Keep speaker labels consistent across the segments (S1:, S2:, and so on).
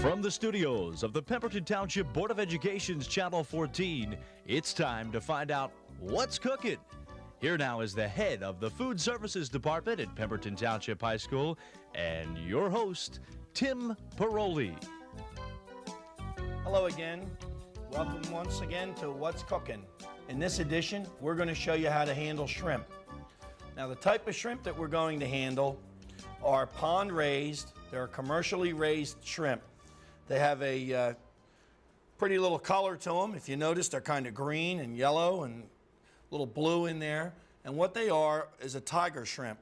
S1: From the studios of the Pemberton Township Board of Education's Channel 14, it's time to find out what's cooking. Here now is the head of the Food Services Department at Pemberton Township High School and your host, Tim Paroli.
S2: Hello again. Welcome once again to What's Cooking. In this edition, we're going to show you how to handle shrimp. Now, the type of shrimp that we're going to handle are pond raised. They're commercially raised shrimp. They have a pretty little color to them. If you notice, they're kind of green and yellow and a little blue in there. And what they are is a tiger shrimp.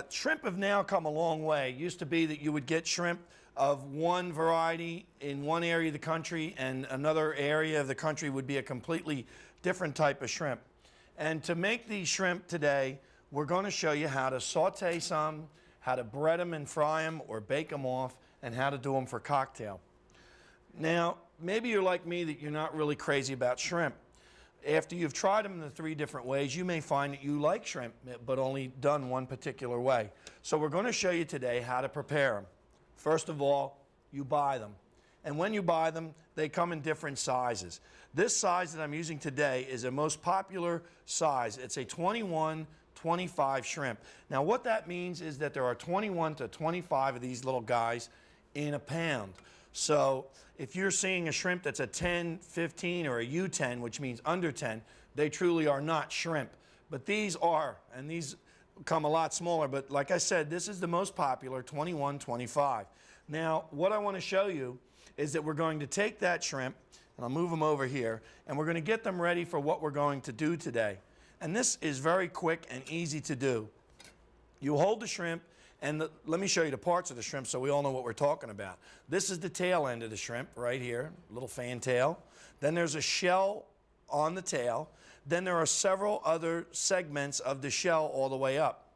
S2: Shrimp have now come a long way. It used to be that you would get shrimp of one variety in one area of the country, and another area of the country would be a completely different type of shrimp. And to make these shrimp today, we're going to show you how to saute some, how to bread them and fry them or bake them off, and how to do them for cocktail. Now, maybe you're like me that you're not really crazy about shrimp. After you've tried them in the 3 different ways, you may find that you like shrimp, but only done one particular way. So we're going to show you today how to prepare them. First of all, you buy them. And when you buy them, they come in different sizes. This size that I'm using today is the most popular size. It's a 21-25 shrimp. Now what that means is that there are 21 to 25 of these little guys in a pound. So if you're seeing a shrimp that's a 10, 15, or a U10, which means under 10, they truly are not shrimp. But these are, and these come a lot smaller, but like I said, this is the most popular, 21, 25. Now, what I want to show you is that we're going to take that shrimp, and I'll move them over here, and we're going to get them ready for what we're going to do today. And this is very quick and easy to do. You hold the shrimp, and let me show you the parts of the shrimp so we all know what we're talking about. This is the tail end of the shrimp right here, little fan tail. Then there's a shell on the tail. Then there are several other segments of the shell all the way up.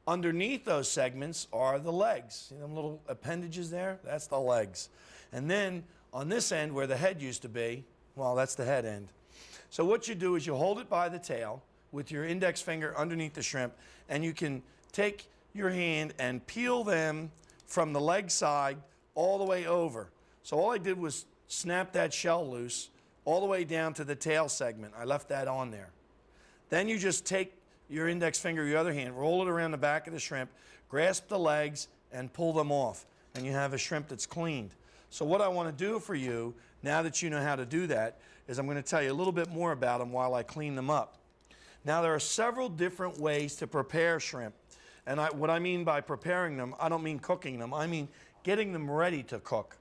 S2: Underneath those segments are the legs. See them little appendages there? That's the legs. And then on this end where the head used to be, well, that's the head end. So what you do is you hold it by the tail with your index finger underneath the shrimp, and you can take your hand and peel them from the leg side all the way over. So all I did was snap that shell loose all the way down to the tail segment. I left that on there. Then you just take your index finger, your other hand, roll it around the back of the shrimp, grasp the legs, and pull them off. And you have a shrimp that's cleaned. So what I want to do for you, now that you know how to do that, is I'm going to tell you a little bit more about them while I clean them up. Now there are several different ways to prepare shrimp. And what I mean by preparing them, I don't mean cooking them, I mean getting them ready to cook.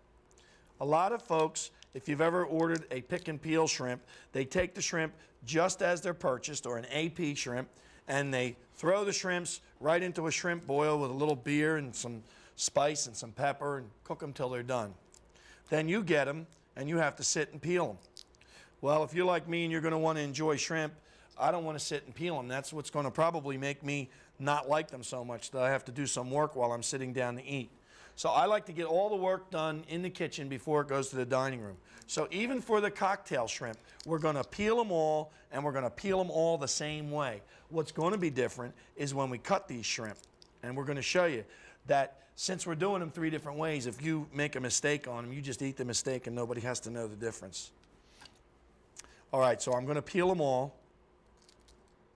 S2: A lot of folks, if you've ever ordered a pick and peel shrimp, they take the shrimp just as they're purchased, or an AP shrimp, and they throw the shrimps right into a shrimp boil with a little beer and some spice and some pepper and cook them till they're done. Then you get them and you have to sit and peel them. Well, if you're like me and you're going to want to enjoy shrimp, I don't want to sit and peel them. That's what's going to probably make me not like them so much, that I have to do some work while I'm sitting down to eat. So I like to get all the work done in the kitchen before it goes to the dining room. So even for the cocktail shrimp, we're going to peel them all, and we're going to peel them all the same way. What's going to be different is when we cut these shrimp. And we're going to show you that since we're doing them 3 different ways, if you make a mistake on them, you just eat the mistake and nobody has to know the difference. All right, so I'm going to peel them all,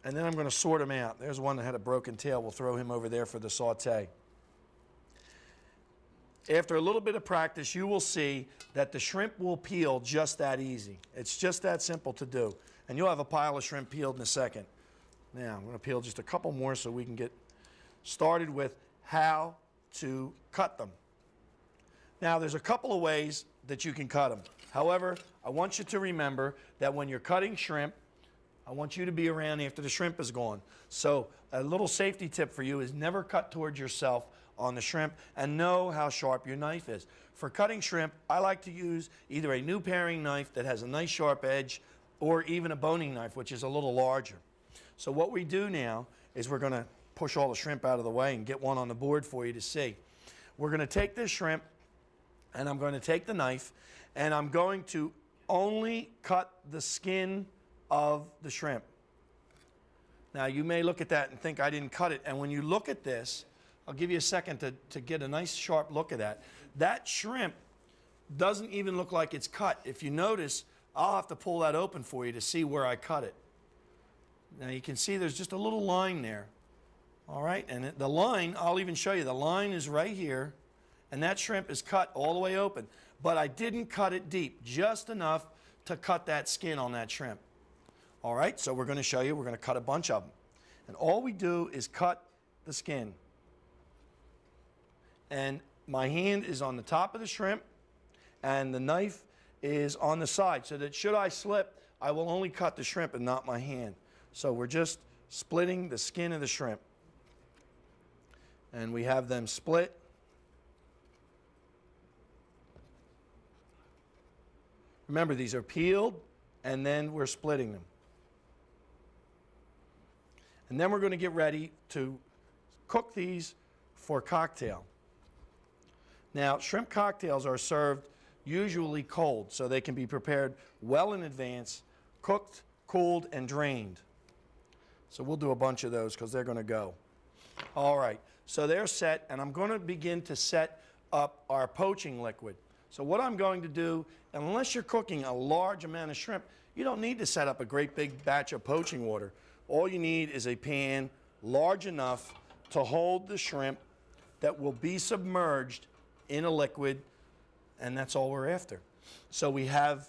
S2: and then I'm going to sort them out. There's one that had a broken tail. We'll throw him over there for the saute. After a little bit of practice, you will see that the shrimp will peel just that easy. It's just that simple to do. And you'll have a pile of shrimp peeled in a second. Now, I'm going to peel just a couple more so we can get started with how to cut them. Now, there's a couple of ways that you can cut them. However, I want you to remember that when you're cutting shrimp, I want you to be around after the shrimp is gone. So a little safety tip for you is never cut towards yourself on the shrimp, and know how sharp your knife is. For cutting shrimp, I like to use either a new paring knife that has a nice sharp edge, or even a boning knife, which is a little larger. So what we do now is we're going to push all the shrimp out of the way and get one on the board for you to see. We're going to take this shrimp, and I'm going to take the knife, and I'm going to only cut the skin of the shrimp. Now you may look at that and think I didn't cut it, and when you look at this, I'll give you a second to get a nice sharp look at that. That shrimp doesn't even look like it's cut. If you notice, I'll have to pull that open for you to see where I cut it. Now you can see there's just a little line there. All right, and the line, I'll even show you, the line is right here, and that shrimp is cut all the way open. But I didn't cut it deep, just enough to cut that skin on that shrimp. All right, so we're going to show you, we're going to cut a bunch of them. And all we do is cut the skin. And my hand is on the top of the shrimp, and the knife is on the side, so that should I slip, I will only cut the shrimp and not my hand. So we're just splitting the skin of the shrimp. And we have them split. Remember, these are peeled, and then we're splitting them. And then we're going to get ready to cook these for cocktail. Now, shrimp cocktails are served usually cold, so they can be prepared well in advance, cooked, cooled, and drained. So we'll do a bunch of those because they're going to go. All right, so they're set, and I'm going to begin to set up our poaching liquid. So what I'm going to do, unless you're cooking a large amount of shrimp, you don't need to set up a great big batch of poaching water. All you need is a pan large enough to hold the shrimp that will be submerged in a liquid, and that's all we're after. So we have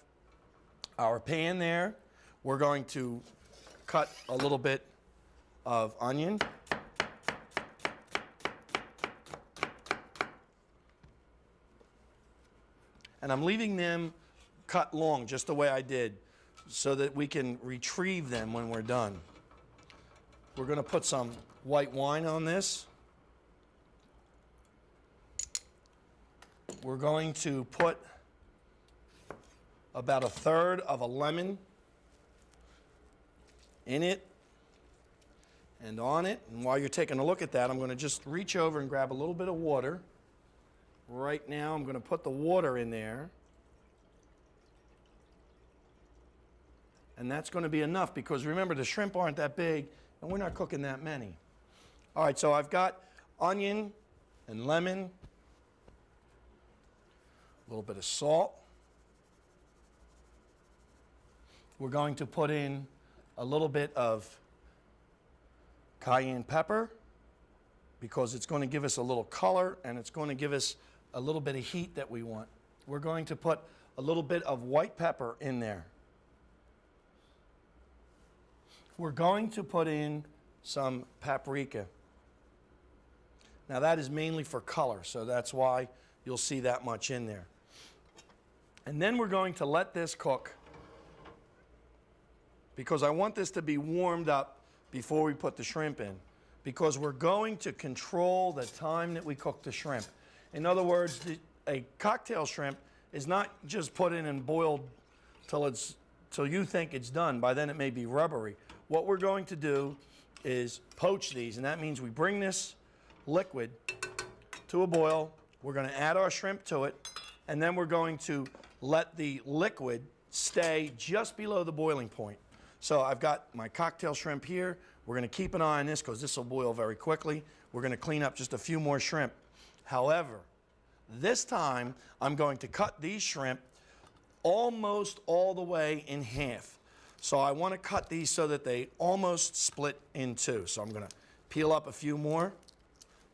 S2: our pan there. We're going to cut a little bit of onion. And I'm leaving them cut long, just the way I did, so that we can retrieve them when we're done. We're going to put some white wine on this. We're going to put about 1/3 of a lemon in it and on it. And while you're taking a look at that, I'm going to just reach over and grab a little bit of water. Right now, I'm going to put the water in there. And that's going to be enough because remember, the shrimp aren't that big and we're not cooking that many. All right, so I've got onion and lemon, a little bit of salt. We're going to put in a little bit of cayenne pepper because it's going to give us a little color and it's going to give us a little bit of heat that we want. We're going to put a little bit of white pepper in there. We're going to put in some paprika. Now that is mainly for color, so that's why you'll see that much in there. And then we're going to let this cook because I want this to be warmed up before we put the shrimp in, because we're going to control the time that we cook the shrimp. In other words, a cocktail shrimp is not just put in and boiled till you think it's done. By then it may be rubbery. What we're going to do is poach these, and that means we bring this liquid to a boil. We're going to add our shrimp to it, and then we're going to let the liquid stay just below the boiling point. So I've got my cocktail shrimp here. We're going to keep an eye on this because this will boil very quickly. We're going to clean up just a few more shrimp. However, this time I'm going to cut these shrimp almost all the way in half. So I want to cut these so that they almost split in two. So I'm going to peel up a few more.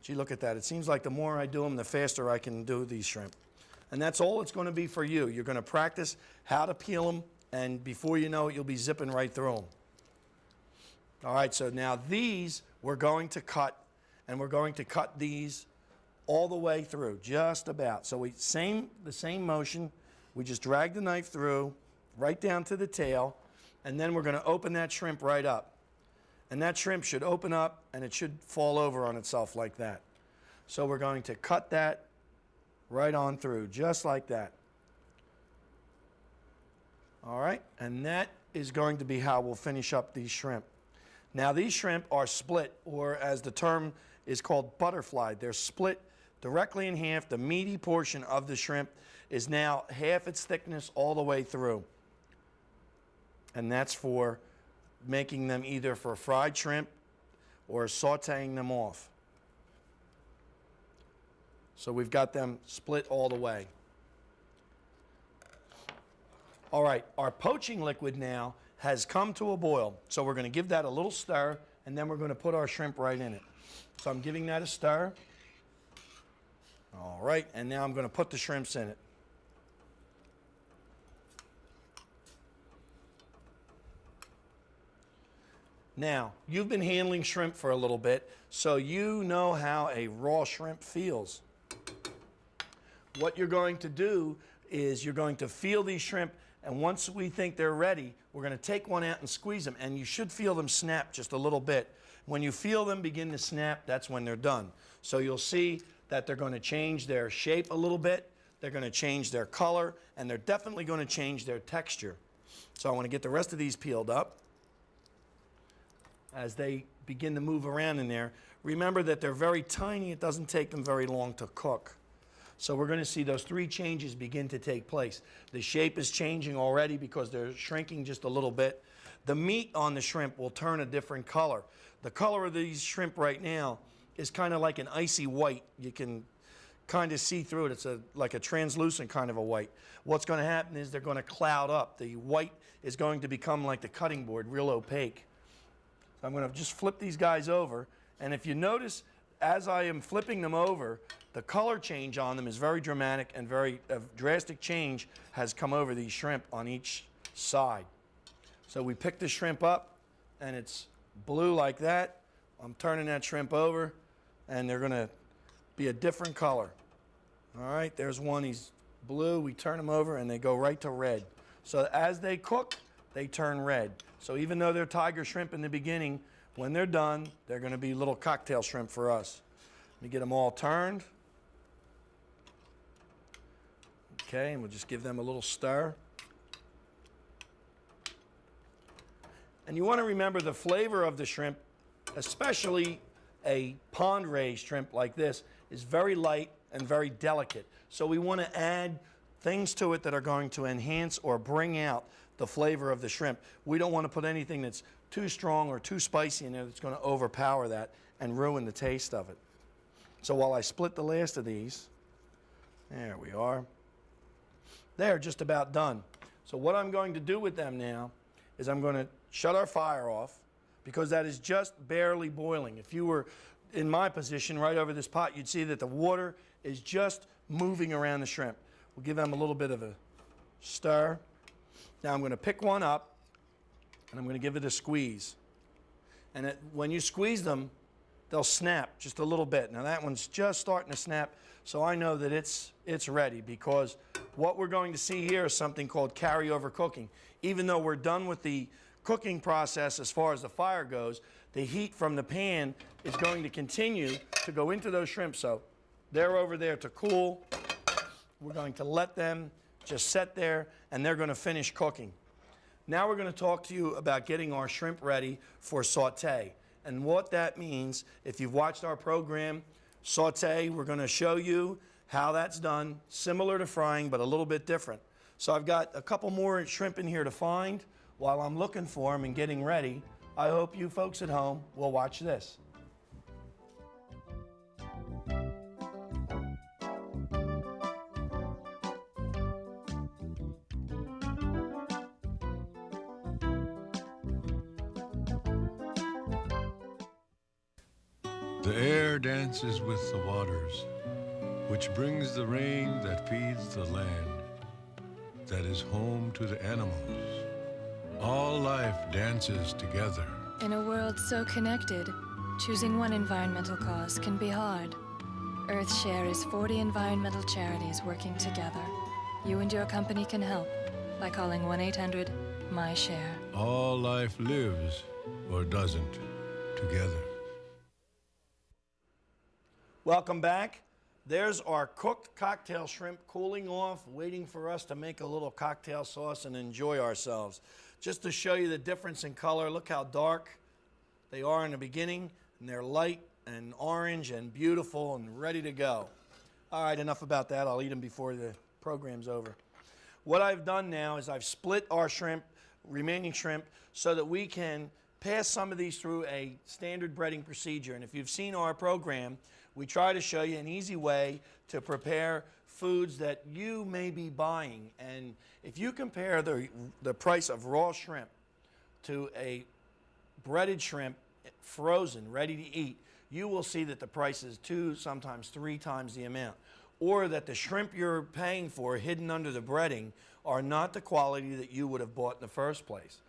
S2: Gee, look at that. It seems like the more I do them, the faster I can do these shrimp. And that's all it's going to be for you. You're going to practice how to peel them, and before you know it, you'll be zipping right through them. All right, so now these we're going to cut, and we're going to cut these all the way through, just about. So the same motion. We just drag the knife through, right down to the tail, and then we're going to open that shrimp right up. And that shrimp should open up, and it should fall over on itself like that. So we're going to cut that right on through, just like that. All right, and that is going to be how we'll finish up these shrimp. Now these shrimp are split, or as the term is called, butterflied. They're split directly in half. The meaty portion of the shrimp is now half its thickness all the way through. And that's for making them either for fried shrimp or sauteing them off. So we've got them split all the way. All right, our poaching liquid now has come to a boil. So we're going to give that a little stir, and then we're going to put our shrimp right in it. So I'm giving that a stir. All right, and now I'm going to put the shrimps in it. Now, you've been handling shrimp for a little bit, so you know how a raw shrimp feels. What you're going to do is you're going to feel these shrimp, and once we think they're ready, we're going to take one out and squeeze them, and you should feel them snap just a little bit. When you feel them begin to snap, that's when they're done. So you'll see that they're going to change their shape a little bit, they're going to change their color, and they're definitely going to change their texture. So I want to get the rest of these peeled up. As they begin to move around in there, remember that they're very tiny. It doesn't take them very long to cook. So we're going to see those three changes begin to take place. The shape is changing already because they're shrinking just a little bit. The meat on the shrimp will turn a different color. The color of these shrimp right now is kind of like an icy white. You can kind of see through it. It's like a translucent kind of a white. What's going to happen is they're going to cloud up. The white is going to become like the cutting board, real opaque. So I'm going to just flip these guys over, and if you notice, as I am flipping them over, the color change on them is very dramatic, and very drastic change has come over these shrimp on each side. So we pick the shrimp up, and it's blue like that. I'm turning that shrimp over, and they're going to be a different color. All right, there's one, he's blue. We turn them over, and they go right to red. So as they cook, they turn red. So even though they're tiger shrimp in the beginning, when they're done, they're going to be little cocktail shrimp for us. Let me get them all turned. Okay, and we'll just give them a little stir. And you want to remember the flavor of the shrimp, especially a pond-raised shrimp like this, is very light and very delicate. So we want to add things to it that are going to enhance or bring out the flavor of the shrimp. We don't want to put anything that's too strong or too spicy in there that's going to overpower that and ruin the taste of it. So while I split the last of these, there we are. They're just about done. So what I'm going to do with them now is I'm going to shut our fire off, because that is just barely boiling. If you were in my position right over this pot, you'd see that the water is just moving around the shrimp. We'll give them a little bit of a stir. Now I'm going to pick one up, and I'm going to give it a squeeze. And when you squeeze them, they'll snap just a little bit. Now that one's just starting to snap, so I know that it's ready, because what we're going to see here is something called carryover cooking. Even though we're done with the cooking process as far as the fire goes, the heat from the pan is going to continue to go into those shrimp. So they're over there to cool. We're going to let them just sit there, and they're going to finish cooking. Now we're going to talk to you about getting our shrimp ready for saute. And what that means, if you've watched our program, saute, we're going to show you how that's done, similar to frying, but a little bit different. So I've got a couple more shrimp in here to find. While I'm looking for them and getting ready, I hope you folks at home will watch this.
S3: The air dances with the waters, which brings the rain that feeds the land, that is home to the animals. All life dances together.
S4: In a world so connected, choosing one environmental cause can be hard. EarthShare is 40 environmental charities working together. You and your company can help by calling 1-800-MY-SHARE.
S3: All life lives, or doesn't, together.
S2: Welcome back. There's our cooked cocktail shrimp cooling off, waiting for us to make a little cocktail sauce and enjoy ourselves. Just to show you the difference in color, look how dark they are in the beginning, and they're light and orange and beautiful and ready to go. All right, enough about that. I'll eat them before the program's over. What I've done now is I've split our shrimp, remaining shrimp, so that we can pass some of these through a standard breading procedure. And if you've seen our program, we try to show you an easy way to prepare foods that you may be buying. And if you compare the price of raw shrimp to a breaded shrimp, frozen, ready to eat, you will see that the price is 2, sometimes 3 times the amount. Or that the shrimp you're paying for hidden under the breading are not the quality that you would have bought in the first place.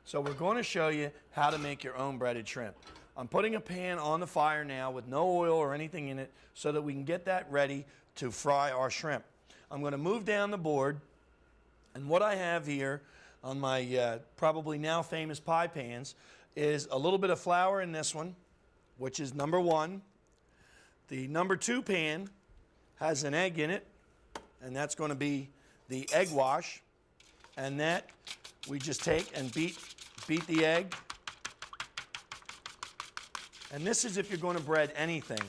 S2: So we're going to show you how to make your own breaded shrimp. I'm putting a pan on the fire now with no oil or anything in it so that we can get that ready to fry our shrimp. I'm going to move down the board, and what I have here on my probably now famous pie pans is a little bit of flour in this one, which is number 1. The number 2 pan has an egg in it, and that's going to be the egg wash. And that we just take and beat the egg. And this is if you're going to bread anything.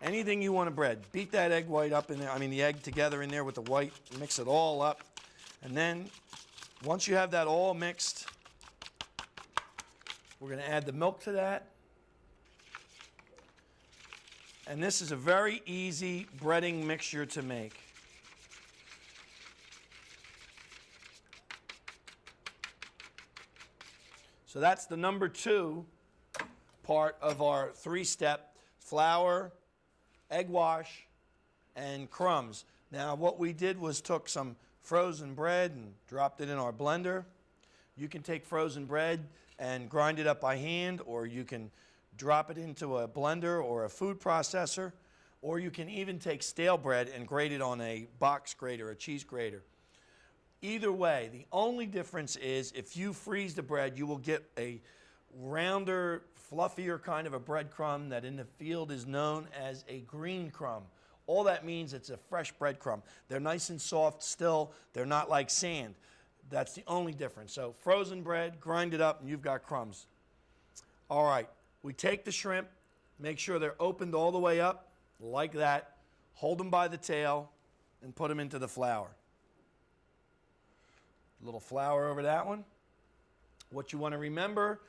S2: Anything you want to bread. Beat that egg white up in there, the egg together in there with the white, mix it all up. And then once you have that all mixed, we're going to add the milk to that. And this is a very easy breading mixture to make. So that's the number 2 part of our 3-step: flour, egg wash, and crumbs. Now what we did was took some frozen bread and dropped it in our blender. You can take frozen bread and grind it up by hand, or you can drop it into a blender or a food processor, or you can even take stale bread and grate it on a box grater, a cheese grater. Either way, the only difference is if you freeze the bread, you will get a rounder, fluffier kind of a breadcrumb that in the field is known as a green crumb. All that means it's a fresh breadcrumb. They're nice and soft still. They're not like sand. That's the only difference. So frozen bread, grind it up, and you've got crumbs. All right, we take the shrimp, make sure they're opened all the way up, like that. Hold them by the tail, and put them into the flour. A little flour over that one. What you want to remember,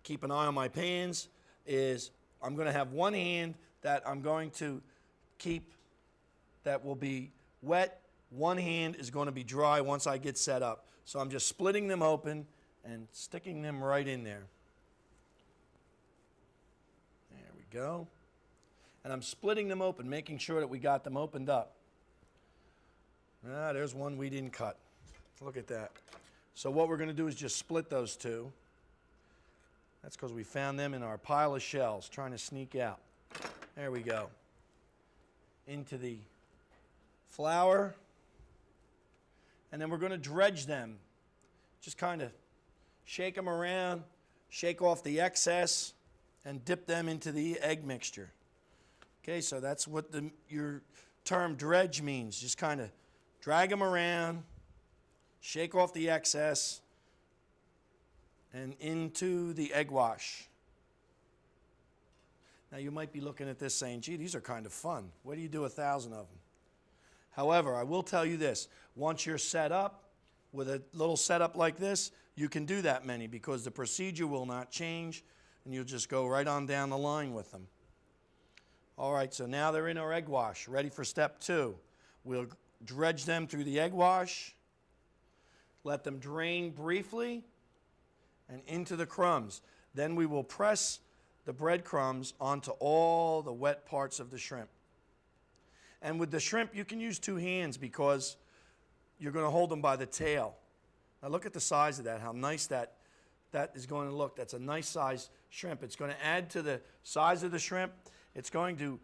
S2: keep an eye on my pans, is I'm going to have one hand that I'm going to keep that will be wet. One hand is going to be dry once I get set up. So I'm just splitting them open and sticking them right in there. There we go. And I'm splitting them open, making sure that we got them opened up. Ah, there's one we didn't cut. Look at that. So what we're going to do is just split those two. That's because we found them in our pile of shells trying to sneak out. There we go. Into the flour. And then we're going to dredge them. Just kind of shake them around, shake off the excess, and dip them into the egg mixture. Okay, so that's what your term dredge means. Just kind of drag them around, shake off the excess, and into the egg wash. Now you might be looking at this saying, gee, these are kind of fun. What do you do 1,000 of them? However, I will tell you this. Once you're set up with a little setup like this, you can do that many because the procedure will not change, and you'll just go right on down the line with them. All right, so now they're in our egg wash, ready for step 2. We'll dredge them through the egg wash, let them drain briefly, and into the crumbs. Then we will press the breadcrumbs onto all the wet parts of the shrimp. And with the shrimp, you can use 2 hands because you're going to hold them by the tail. Now look at the size of that, how nice that is going to look. That's a nice size shrimp. It's going to add to the size of the shrimp. It's going to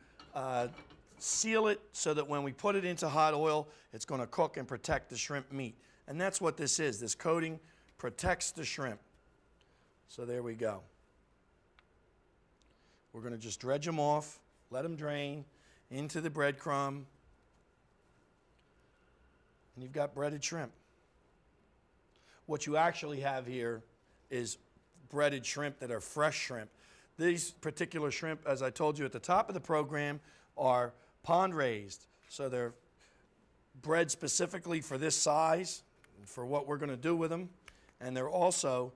S2: seal it so that when we put it into hot oil, it's going to cook and protect the shrimp meat. And that's what this is. This coating protects the shrimp. So there we go. We're going to just dredge them off, let them drain into the breadcrumb, and you've got breaded shrimp. What you actually have here is breaded shrimp that are fresh shrimp. These particular shrimp, as I told you at the top of the program, are pond raised. So they're bred specifically for this size, for what we're going to do with them. And they're also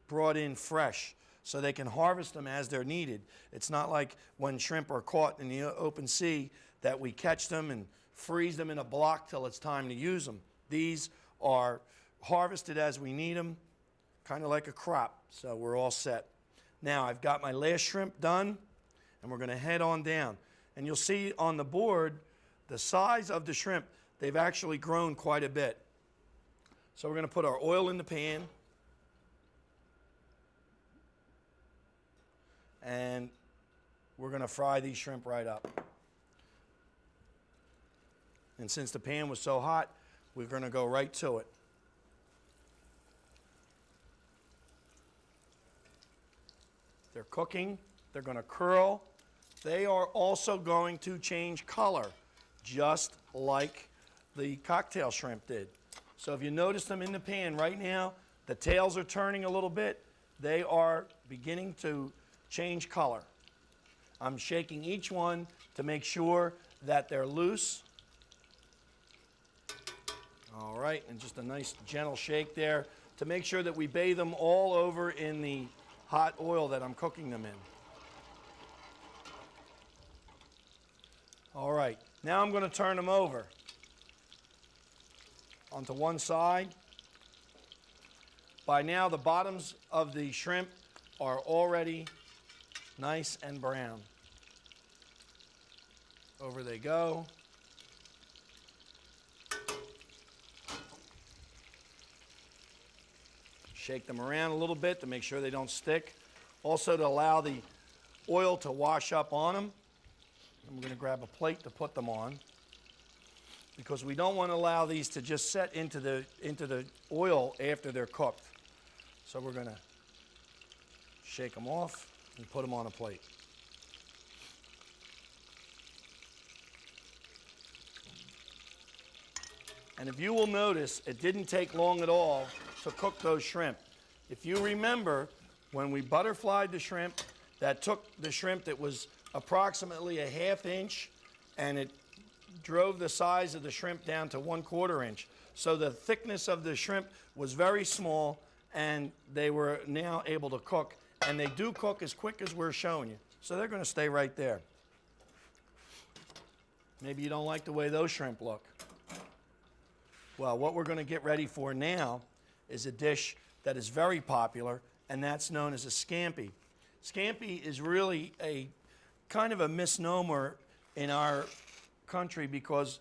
S2: brought in fresh, so they can harvest them as they're needed. It's not like when shrimp are caught in the open sea that we catch them and freeze them in a block till it's time to use them. These are harvested as we need them, kind of like a crop, so we're all set. Now I've got my last shrimp done, and we're going to head on down. And you'll see on the board the size of the shrimp. They've actually grown quite a bit. So we're going to put our oil in the pan. And we're going to fry these shrimp right up. And since the pan was so hot, we're going to go right to it. They're cooking. They're going to curl. They are also going to change color, just like the cocktail shrimp did. So if you notice them in the pan right now, the tails are turning a little bit. They are beginning to change color. I'm shaking each one to make sure that they're loose. All right, and just a nice gentle shake there to make sure that we bathe them all over in the hot oil that I'm cooking them in. All right, now I'm going to turn them over onto one side. By now, the bottoms of the shrimp are already nice and brown. Over they go. Shake them around a little bit to make sure they don't stick. Also to allow the oil to wash up on them. I'm going to grab a plate to put them on, because we don't want to allow these to just set into the oil after they're cooked. So we're going to shake them off and put them on a plate. And if you will notice, it didn't take long at all to cook those shrimp. If you remember, when we butterflied the shrimp, that took the shrimp that was approximately a ½ inch, and it drove the size of the shrimp down to 1/4 inch. So the thickness of the shrimp was very small, and they were now able to cook. And they do cook as quick as we're showing you. So they're going to stay right there. Maybe you don't like the way those shrimp look. Well, what we're going to get ready for now is a dish that is very popular, and that's known as a scampi. Scampi is really a kind of a misnomer in our country, because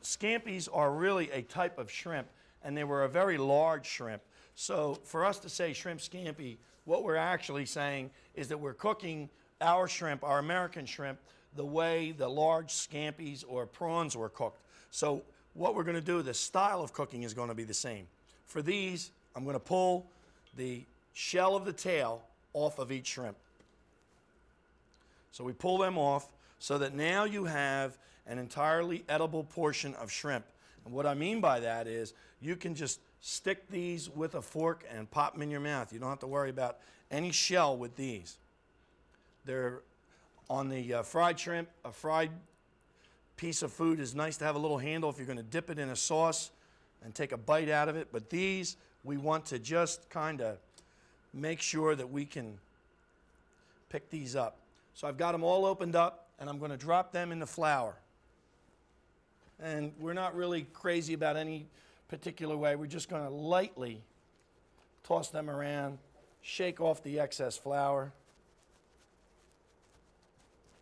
S2: scampis are really a type of shrimp, and they were a very large shrimp. So for us to say shrimp scampi, what we're actually saying is that we're cooking our shrimp, our American shrimp, the way the large scampis or prawns were cooked. So what we're going to do, the style of cooking is going to be the same. For these, I'm going to pull the shell of the tail off of each shrimp. So we pull them off so that now you have an entirely edible portion of shrimp. And what I mean by that is you can just stick these with a fork and pop them in your mouth. You don't have to worry about any shell with these. They're on the fried shrimp. A fried piece of food is nice to have a little handle if you're going to dip it in a sauce and take a bite out of it. But these, we want to just kind of make sure that we can pick these up. So I've got them all opened up, and I'm going to drop them in the flour. And we're not really crazy about any particular way. We're just going to lightly toss them around, shake off the excess flour,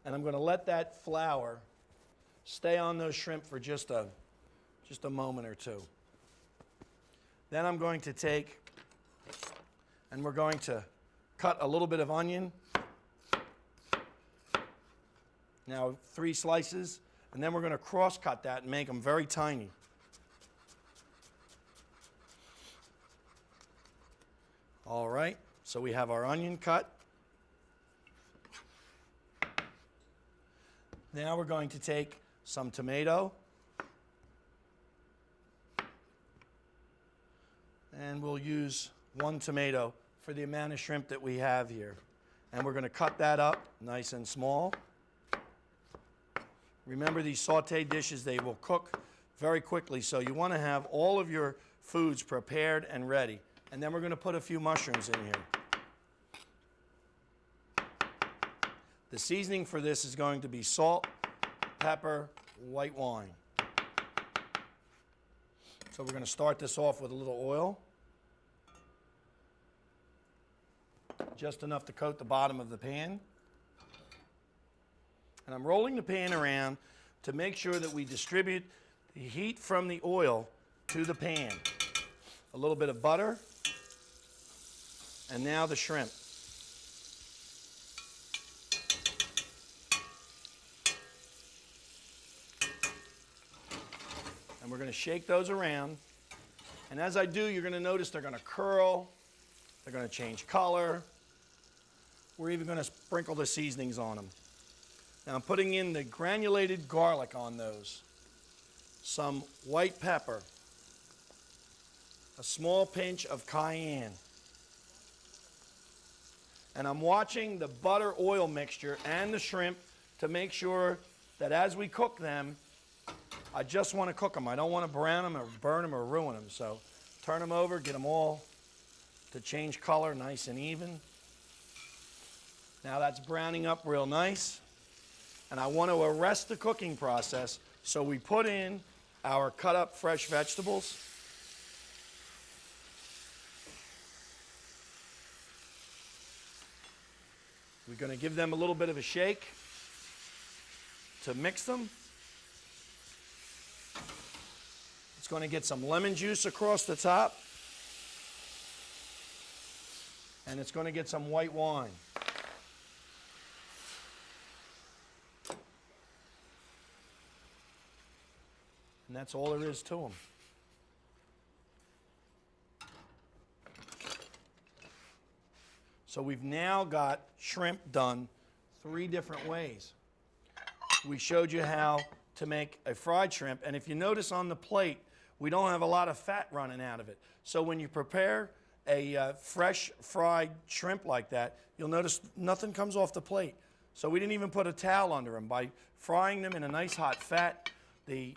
S2: and I'm going to let that flour stay on those shrimp for just a moment or two. Then I'm going to take, and we're going to cut a little bit of onion. Now 3 slices, and then we're going to cross cut that and make them very tiny. All right, so we have our onion cut. Now we're going to take some tomato, and we'll use 1 tomato for the amount of shrimp that we have here. And we're going to cut that up nice and small. Remember, these sauté dishes, they will cook very quickly, so you want to have all of your foods prepared and ready. And then we're going to put a few mushrooms in here. The seasoning for this is going to be salt, pepper, white wine. So we're going to start this off with a little oil. Just enough to coat the bottom of the pan. And I'm rolling the pan around to make sure that we distribute the heat from the oil to the pan. A little bit of butter. And now the shrimp. And we're going to shake those around. And as I do, you're going to notice they're going to curl. They're going to change color. We're even going to sprinkle the seasonings on them. Now I'm putting in the granulated garlic on those. Some white pepper. A small pinch of cayenne. And I'm watching the butter oil mixture and the shrimp to make sure that as we cook them, I just want to cook them. I don't want to brown them or burn them or ruin them. So turn them over, get them all to change color nice and even. Now that's browning up real nice. And I want to arrest the cooking process, so we put in our cut up fresh vegetables. We're going to give them a little bit of a shake to mix them. It's going to get some lemon juice across the top. And it's going to get some white wine. And that's all there is to them. So we've now got shrimp done 3 different ways. We showed you how to make a fried shrimp, and if you notice on the plate, we don't have a lot of fat running out of it. So when you prepare a fresh fried shrimp like that, you'll notice nothing comes off the plate. So we didn't even put a towel under them. By frying them in a nice hot fat, the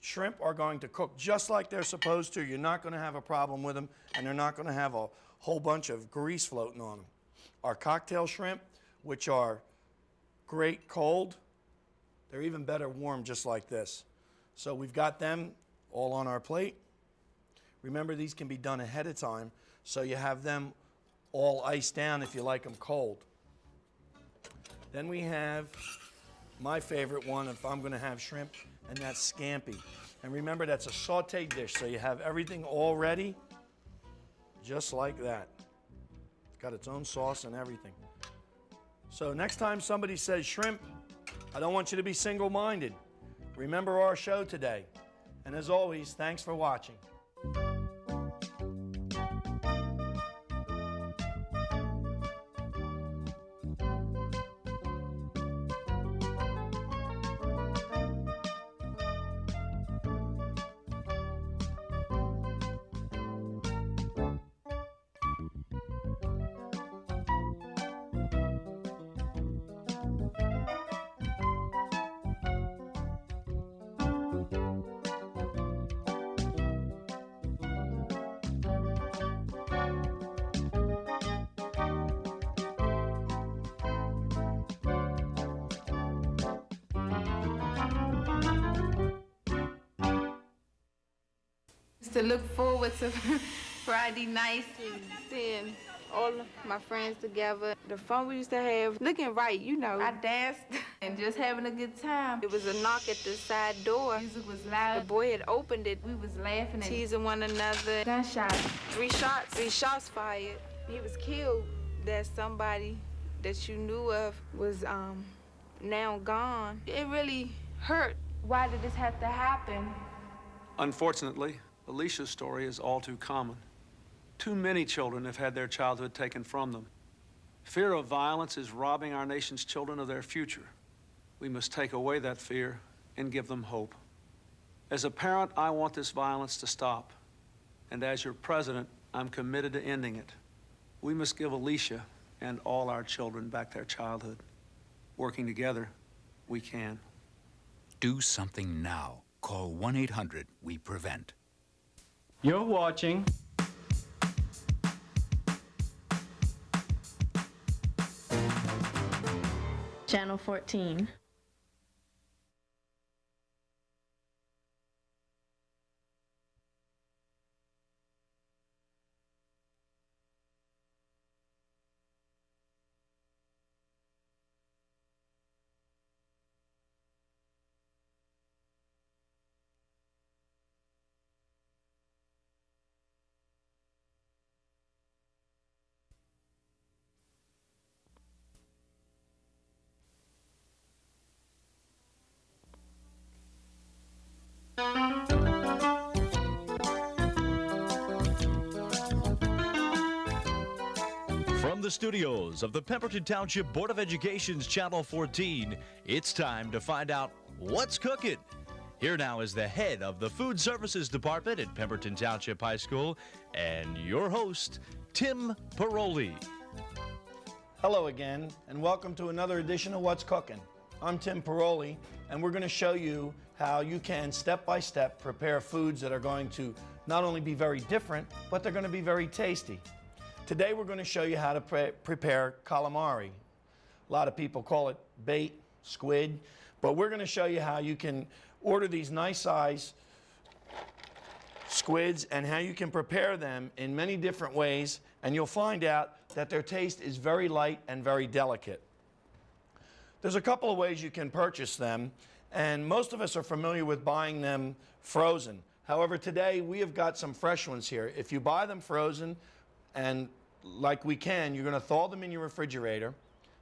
S2: shrimp are going to cook just like they're supposed to. You're not going to have a problem with them, and they're not going to have a whole bunch of grease floating on them. Our cocktail shrimp, which are great cold, they're even better warm just like this. So we've got them all on our plate. Remember, these can be done ahead of time, so you have them all iced down if you like them cold. Then we have my favorite one if I'm going to have shrimp, and that's scampi. And remember, that's a sauté dish, so you have everything all ready, just like that. It's got its own sauce and everything. So next time somebody says shrimp, I don't want you to be single-minded. Remember our show today. And as always, thanks for watching.
S5: To look forward to Friday nights and seeing all of my friends together. The fun we used to have, looking right, you know. I danced and just having a good time. It was a knock at the side door. Music was loud. The boy had opened it. We was laughing and teasing one another. Gunshots. 3 shots fired. He was killed. That somebody that you knew of was now gone. It really hurt. Why did this have to happen?
S6: Unfortunately, Alicia's story is all too common. Too many children have had their childhood taken from them. Fear of violence is robbing our nation's children of their future. We must take away that fear and give them hope. As a parent, I want this violence to stop. And as your president, I'm committed to ending it. We must give Alicia and all our children back their childhood. Working together, we can.
S7: Do something now. Call 1-800-WE-PREVENT.
S8: You're watching
S9: Channel 14.
S1: From the studios of the Pemberton Township Board of Education's Channel 14, it's time to find out what's cooking. Here now is the head of the Food Services Department at Pemberton Township High School and your host, Tim Paroli.
S2: Hello again, and welcome to another edition of What's Cooking. I'm Tim Paroli, and we're going to show you how you can step-by-step prepare foods that are going to not only be very different, but they're going to be very tasty. Today we're going to show you how to prepare calamari. A lot of people call it bait, squid, but we're going to show you how you can order these nice size squids and how you can prepare them in many different ways, and you'll find out that their taste is very light and very delicate. There's a couple of ways you can purchase them, and most of us are familiar with buying them frozen. However, today we have got some fresh ones here. If you buy them frozen, and like we can, you're going to thaw them in your refrigerator,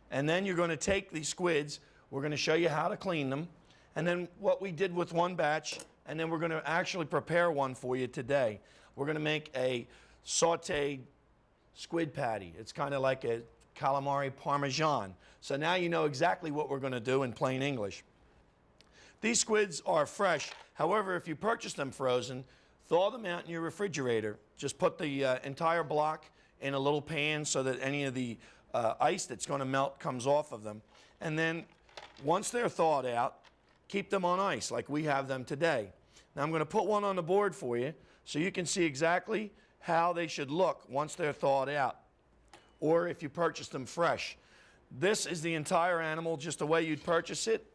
S2: and then you're going to take these squids. We're going to show you how to clean them, and then what we did with one batch, and then we're going to actually prepare one for you today. We're going to make a sauteed squid patty. It's kind of like a calamari parmesan. So now you know exactly what we're going to do in plain English. These squids are fresh. However, if you purchase them frozen, thaw them out in your refrigerator. Just put the entire block in a little pan so that any of the ice that's going to melt comes off of them. And then once they're thawed out, keep them on ice like we have them today. Now I'm going to put one on the board for you so you can see exactly how they should look once they're thawed out, or if you purchase them fresh. This is the entire animal just the way you'd purchase it.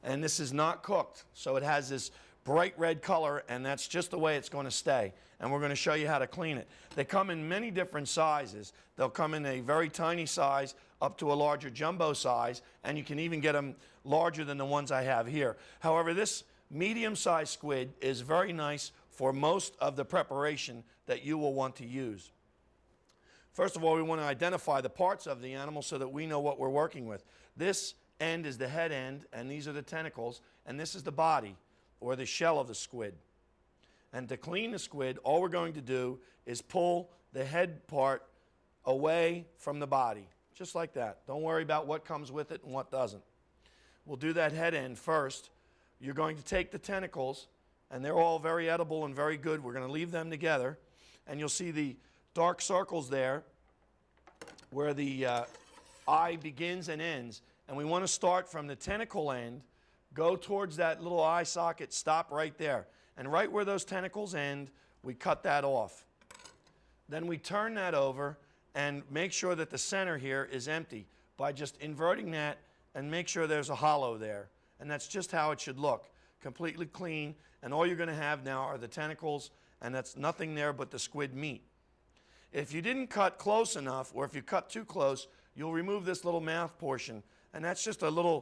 S2: And this is not cooked, so it has this bright red color, and that's just the way it's going to stay. And we're going to show you how to clean it. They come in many different sizes. They'll come in a very tiny size up to a larger jumbo size, and you can even get them larger than the ones I have here. However, this medium-sized squid is very nice for most of the preparation that you will want to use. First of all, we want to identify the parts of the animal so that we know what we're working with. This end is the head end, and these are the tentacles, and this is the body, or the shell of the squid. And to clean the squid, all we're going to do is pull the head part away from the body, just like that. Don't worry about what comes with it and what doesn't. We'll do that head end first. You're going to take the tentacles, and they're all very edible and very good. We're going to leave them together, and you'll see the dark circles there where the eye begins and ends. And we want to start from the tentacle end, go towards that little eye socket, stop right there. And right where those tentacles end, we cut that off. Then we turn that over and make sure that the center here is empty by just inverting that and make sure there's a hollow there. And that's just how it should look, completely clean. And all you're going to have now are the tentacles, and that's nothing there but the squid meat. If you didn't cut close enough, or if you cut too close, you'll remove this little mouth portion. And that's just a little